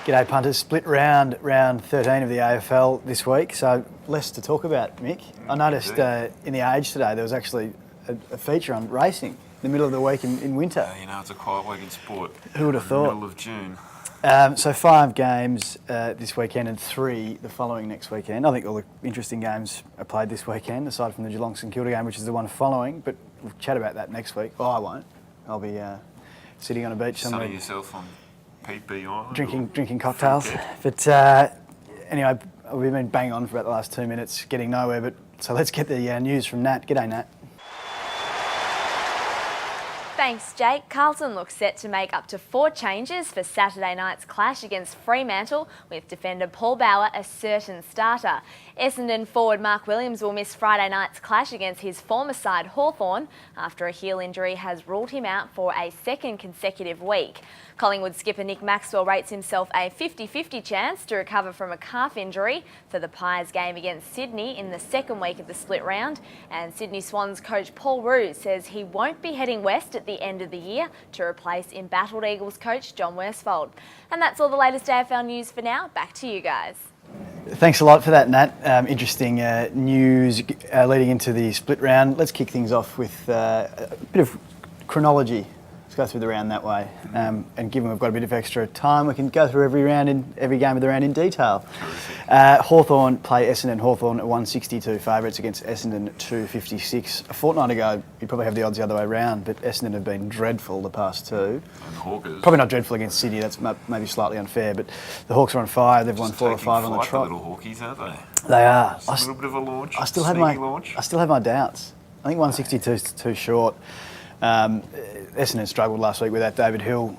G'day punters, split round 13 of the AFL this week, so less to talk about, Mick. I noticed in the Age today there was actually a feature on racing in the middle of the week in winter. It's a quiet week in sport. Who would have thought? Middle of June. So 5 games this weekend and 3 the following next weekend. I think all the interesting games are played this weekend, aside from the Geelong St Kilda game, which is the one following, but we'll chat about that next week. Oh, I won't. I'll be sitting on a beach somewhere. Sunning yourself on PB Island? Drinking cocktails. But anyway, we've been banging on for about the last 2 minutes, getting nowhere, but so let's get the news from Nat. G'day, Nat. Thanks, Jake. Carlton looks set to make up to 4 changes for Saturday night's clash against Fremantle, with defender Paul Bauer a certain starter. Essendon forward Mark Williams will miss Friday night's clash against his former side Hawthorn after a heel injury has ruled him out for a second consecutive week. Collingwood skipper Nick Maxwell rates himself a 50-50 chance to recover from a calf injury for the Pies game against Sydney in the second week of the split round, and Sydney Swans coach Paul Roux says he won't be heading west at the end of the year to replace embattled Eagles coach John Worsfold. And that's all the latest AFL news for now. Back to you guys. Thanks a lot for that, Nat. Interesting news leading into the split round. Let's kick things off with a bit of chronology. Let's go through the round that way. And given we've got a bit of extra time, we can go through every game of the round in detail. Hawthorn play Essendon. Hawthorn at 162 favourites against Essendon at 256. A fortnight ago, you'd probably have the odds the other way around, but Essendon have been dreadful the past 2. And the Hawkers. Probably not dreadful against Sydney, that's maybe slightly unfair, but the Hawks are on fire. They've won 4 or 5 on the trot. The little Hawkies, aren't they? They are. Just a little bit of a launch. I still have my doubts. I think 162 is too short. Essendon struggled last week without David Hill,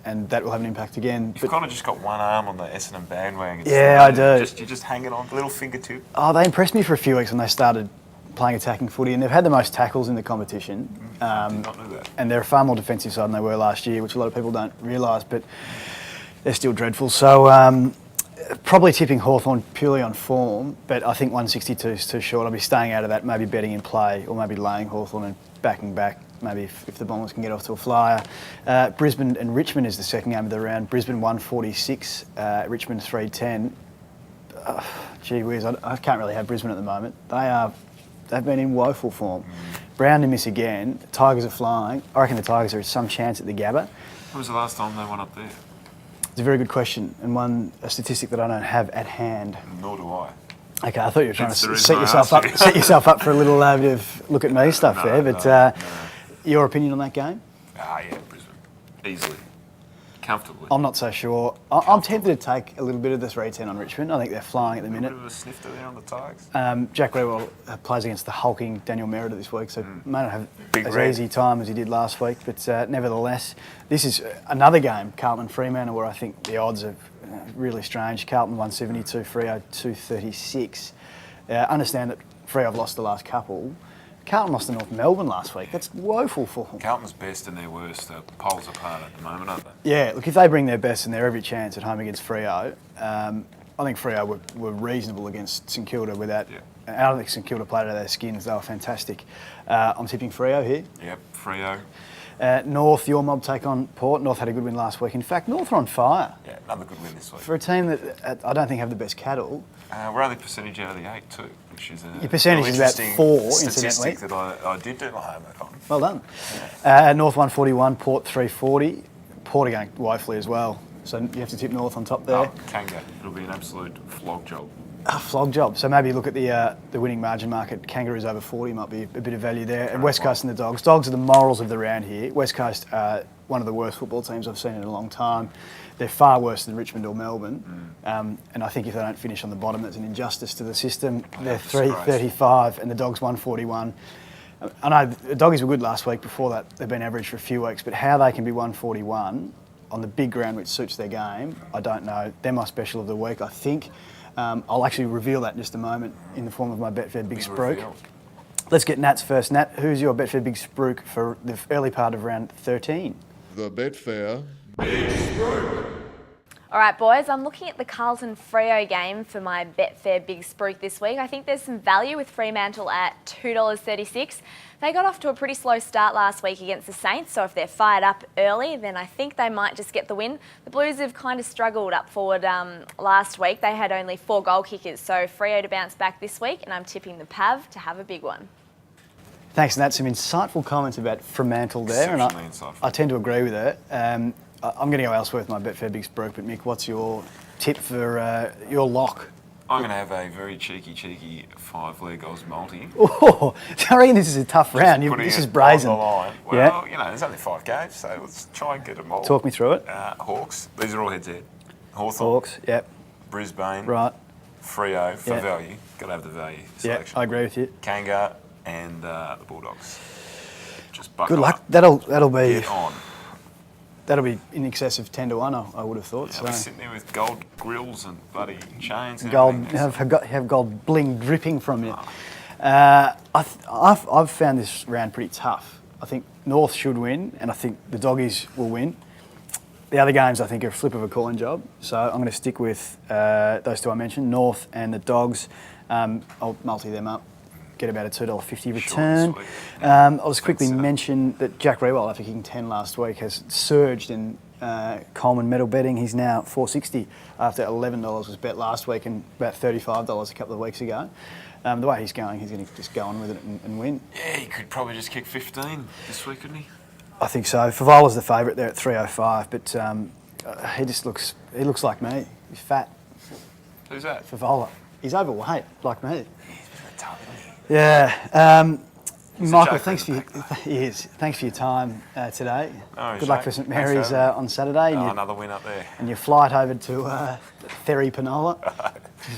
and that will have an impact again. You've kind of just got one arm on the Essendon bandwagon. Yeah, I do. You're just hanging on, a little fingertip. Oh, they impressed me for a few weeks when they started playing attacking footy, and they've had the most tackles in the competition. I did not know that. And they're a far more defensive side than they were last year, which a lot of people don't realise, but they're still dreadful. So probably tipping Hawthorn purely on form, but I think 162 is too short. I'll be staying out of that, maybe betting in play, or maybe laying Hawthorn and backing back. Maybe if the Bombers can get off to a flyer. Brisbane and Richmond is the second game of the round. Brisbane 146, Richmond 310. Gee whiz, I can't really have Brisbane at the moment. They've been in woeful form. Brown to miss again. Tigers are flying. I reckon the Tigers are some chance at the Gabba. When was the last time they went up there? It's a very good question, and a statistic that I don't have at hand. Nor do I. Okay, I thought you were trying to set yourself up for a little bit of look at me stuff there, but. Your opinion on that game? Yeah, Brisbane. Easily. Comfortably. I'm not so sure. I'm tempted to take a little bit of the 310 on Richmond. I think they're flying at the minute. A bit of a snifter there on the Tigers. Jack Rewell plays against the hulking Daniel Merida this week, so may not have Big as red. easy time as he did last week, but nevertheless, this is another game, Carlton Fremantle, where I think the odds are really strange. Carlton 172, Freo 236. Understand that Freo have lost the last couple. Carlton lost to North Melbourne last week. That's woeful for them. Carlton's best and their worst are poles apart at the moment, aren't they? Yeah, look, if they bring their best and they're every chance at home against Freo, I think Freo were reasonable against St Kilda without... Yeah. I don't think St Kilda played out of their skins. They were fantastic. I'm tipping Freo here. Yep, Freo. North, your mob take on Port. North had a good win last week. In fact, North are on fire. Yeah, another good win this week. For a team that I don't think have the best cattle. We're only percentage out of the 8 too, which is your percentage is about 4, statistic incidentally. that I did do my homework on. Well done. Yeah. North 141, Port 340. Port are going woefully as well. So you have to tip North on top there. Oh, Kanga. It'll be an absolute flog job. A flog job. So maybe look at the winning margin market. Kangaroos over 40 might be a bit of value there. And West Coast and the Dogs. Dogs are the morals of the round here. West Coast are one of the worst football teams I've seen in a long time. They're far worse than Richmond or Melbourne. And I think if they don't finish on the bottom, that's an injustice to the system. They're 335 and the Dogs 141. I know the Doggies were good last week. Before that, they've been average for a few weeks. But how they can be 141 on the big ground which suits their game, I don't know. They're my special of the week, I think. I'll actually reveal that in just a moment in the form of my Betfair Big Spruik. Let's get Nat's first. Nat, who's your Betfair Big Spruik for the early part of round 13? The Betfair Big Spruik. All right, boys, I'm looking at the Carlton-Freo game for my Betfair Big Spruik this week. I think there's some value with Fremantle at $2.36. They got off to a pretty slow start last week against the Saints, so if they're fired up early, then I think they might just get the win. The Blues have kind of struggled up forward last week. They had only 4 goal kickers, so Freo to bounce back this week, and I'm tipping the Pav to have a big one. Thanks, Nat. Some insightful comments about Fremantle there, and I tend to agree with it. I'm going to go elsewhere with my Betfair Big Spruik, but Mick, what's your tip for your lock? I'm going to have a very cheeky 5-leg Oz multi. Oh, I reckon this is a tough round. This is brazen. On the line. Well, you know, there's only 5 games, so let's try and get them all. Talk me through it. Hawks. These are all heads-to-head. Hawthorn. Hawks, yep. Brisbane. Right. Freo for value. Got to have the value selection. Yeah, I agree with you. Kanga and the Bulldogs. Just buckle Good luck. up. That'll be Get on. That'll be in excess of 10-1. I would have thought. Yeah, we're sitting there with gold grills and bloody chains. And gold everything. have gold bling dripping from you. I've found this round pretty tough. I think North should win, and I think the Doggies will win. The other games I think are a flip of a coin job, so I'm going to stick with those 2 I mentioned, North and the Dogs. I'll multi them up. Get about a $2.50 return. I'll just quickly mention that Jack Rewell, after kicking 10 last week, has surged in Coleman medal betting. He's now $4.60 after $11 was bet last week and about $35 a couple of weeks ago. The way he's going to just go on with it and win. Yeah, he could probably just kick 15 this week, couldn't he? I think so. Favola's the favourite there at $3.05, but he looks like me. He's fat. Who's that? Favola. He's overweight, like me. Yeah. Michael, thanks for your time today. Good luck for St Mary's on Saturday. Another win up there. And your flight over to Ferry Penola.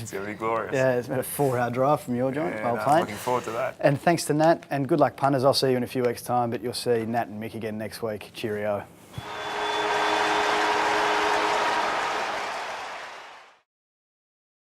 It's going to be glorious. Yeah, it's about a 4-hour drive from your joint. Well played. Looking forward to that. And thanks to Nat, and good luck punters. I'll see you in a few weeks' time, but you'll see Nat and Mick again next week. Cheerio.